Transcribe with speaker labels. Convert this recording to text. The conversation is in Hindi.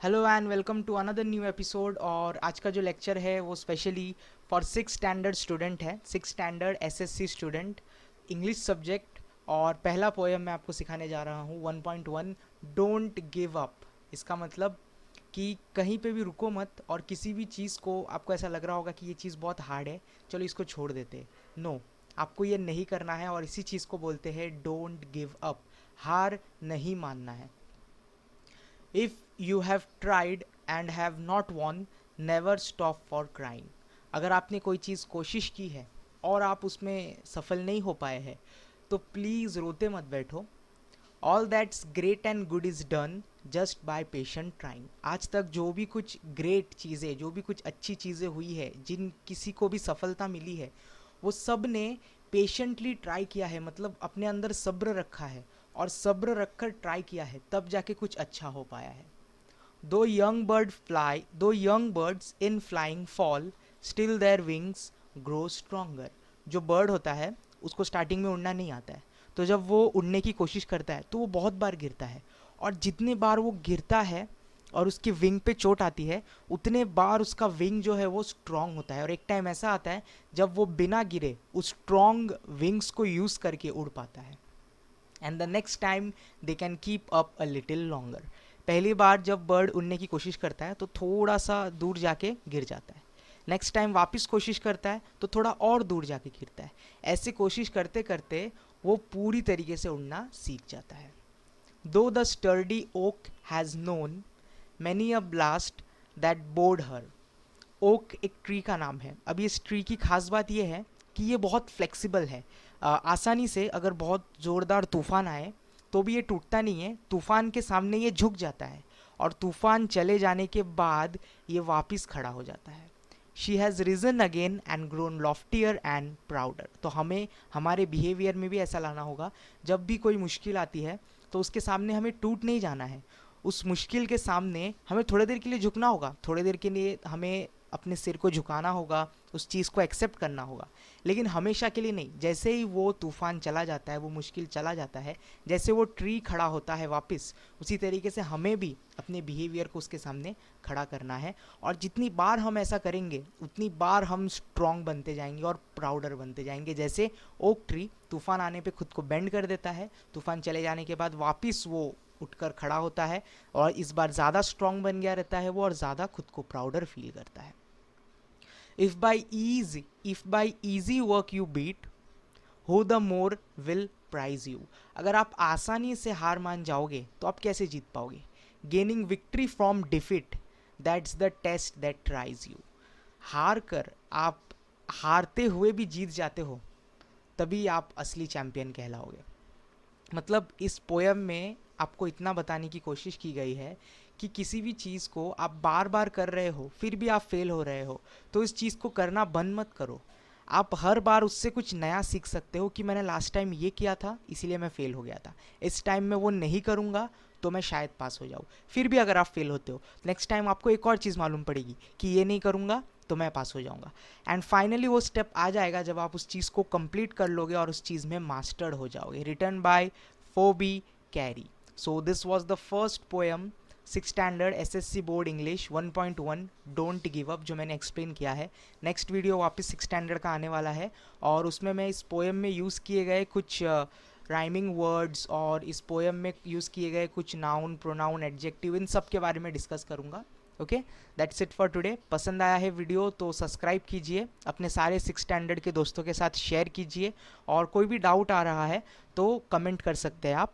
Speaker 1: Hello and welcome to another new episode. और आज का जो लेक्चर है वो specially for six standard student है, six standard SSC student, English subject. और पहला पोएम मैं आपको सिखाने जा रहा हूँ 1.1, डोंट गिव अप। इसका मतलब कि कहीं पे भी रुको मत, और किसी भी चीज़ को आपको ऐसा लग रहा होगा कि ये चीज़ बहुत हार्ड है, चलो इसको छोड़ देते। नो, आपको ये नहीं करना है, और इसी चीज़ को बोलते हैं डोंट गिव अप। हार नहीं मानना है। If you have tried and have not won, never stop for crying. अगर आपने कोई चीज़ कोशिश की है और आप उसमें सफल नहीं हो पाए हैं, तो प्लीज़ रोते मत बैठो। All that's great and good is done just by patient trying. आज तक जो भी कुछ ग्रेट चीज़ें, जो भी कुछ अच्छी चीज़ें हुई है, जिन किसी को भी सफलता मिली है, वो सब ने पेशेंटली ट्राई किया है, मतलब अपने अंदर सब्र रखा है, और सब्र रखकर ट्राई किया है, तब जाके कुछ अच्छा हो पाया है। दो young birds in flying fall, still their wings grow stronger. जो बर्ड होता है उसको स्टार्टिंग में उड़ना नहीं आता है, तो जब वो उड़ने की कोशिश करता है तो वो बहुत बार गिरता है, और जितने बार वो गिरता है और उसकी विंग पे चोट आती है, उतने बार उसका विंग जो है वो स्ट्रांग होता है। और एक टाइम ऐसा आता है जब वो बिना गिरे उस स्ट्रांग विंग्स को यूज़ करके उड़ पाता है। And the next time they can keep up a little longer. पहली बार जब बर्ड उड़ने की कोशिश करता है तो थोड़ा सा दूर जाके गिर जाता है। नेक्स्ट टाइम वापस कोशिश करता है तो थोड़ा और दूर जाके गिरता है। ऐसे कोशिश करते करते वो पूरी तरीके से उड़ना सीख जाता है। Though the sturdy oak has known many a blast that bowed her. Oak एक ट्री का नाम है। अब इस ट्री की खास बात यह है कि ये बहुत फ्लेक्सिबल है। आसानी से अगर बहुत ज़ोरदार तूफान आए तो भी ये टूटता नहीं है, तूफान के सामने ये झुक जाता है, और तूफान चले जाने के बाद ये वापस खड़ा हो जाता है। She has risen again and grown loftier and prouder. तो हमें हमारे बिहेवियर में भी ऐसा लाना होगा। जब भी कोई मुश्किल आती है तो उसके सामने हमें टूट नहीं जाना है। उस मुश्किल के सामने हमें थोड़ी देर के लिए झुकना होगा, थोड़ी देर के लिए हमें अपने सिर को झुकाना होगा, उस चीज़ को एक्सेप्ट करना होगा, लेकिन हमेशा के लिए नहीं। जैसे ही वो तूफ़ान चला जाता है, वो मुश्किल चला जाता है, जैसे वो ट्री खड़ा होता है वापस, उसी तरीके से हमें भी अपने बिहेवियर को उसके सामने खड़ा करना है। और जितनी बार हम ऐसा करेंगे उतनी बार हम स्ट्रॉन्ग बनते जाएंगे और प्राउडर बनते जाएंगे। जैसे ओक ट्री तूफ़ान आने पे खुद को बेंड कर देता है, तूफ़ान चले जाने के बाद वापस वो उठकर खड़ा होता है, और इस बार ज़्यादा स्ट्रॉन्ग बन गया रहता है वो, और ज़्यादा खुद को प्राउडर फील करता है। If by easy work you beat, who the more will prize you. अगर आप आसानी से हार मान जाओगे तो आप कैसे जीत पाओगे। Gaining victory from defeat, that's the test that tries you. हार कर आप हारते हुए भी जीत जाते हो, तभी आप असली चैंपियन कहलाओगे। मतलब इस पोयम में आपको इतना बताने की कोशिश की गई है कि किसी भी चीज़ को आप बार बार कर रहे हो फिर भी आप फेल हो रहे हो, तो इस चीज़ को करना बंद मत करो। आप हर बार उससे कुछ नया सीख सकते हो कि मैंने लास्ट टाइम ये किया था इसीलिए मैं फ़ेल हो गया था, इस टाइम मैं वो नहीं करूँगा तो मैं शायद पास हो जाऊँ। फिर भी अगर आप फेल होते हो, नेक्स्ट टाइम आपको एक और चीज़ मालूम पड़ेगी कि ये नहीं करूँगा तो मैं पास हो जाऊँगा। एंड फाइनली वो स्टेप आ जाएगा जब आप उस चीज़ को कंप्लीट कर लोगे और उस चीज़ में मास्टर्ड हो जाओगे। Written by Phoebe Cary. So this was the first poem, 6th standard SSC board English 1.1 don't give up, जो मैंने एक्सप्लेन किया है। नेक्स्ट वीडियो वापस 6th स्टैंडर्ड का आने वाला है, और उसमें मैं इस पोएम में यूज़ किए गए कुछ राइमिंग वर्ड्स और इस पोएम में यूज़ किए गए कुछ नाउन, प्रोनाउन, एडजेक्टिव, इन सब के बारे में डिस्कस करूँगा। Okay, that's it for today. पसंद आया है वीडियो तो सब्सक्राइब कीजिए, अपने सारे 6th स्टैंडर्ड के दोस्तों के साथ शेयर कीजिए, और कोई भी डाउट आ रहा है तो कमेंट कर सकते हैं आप।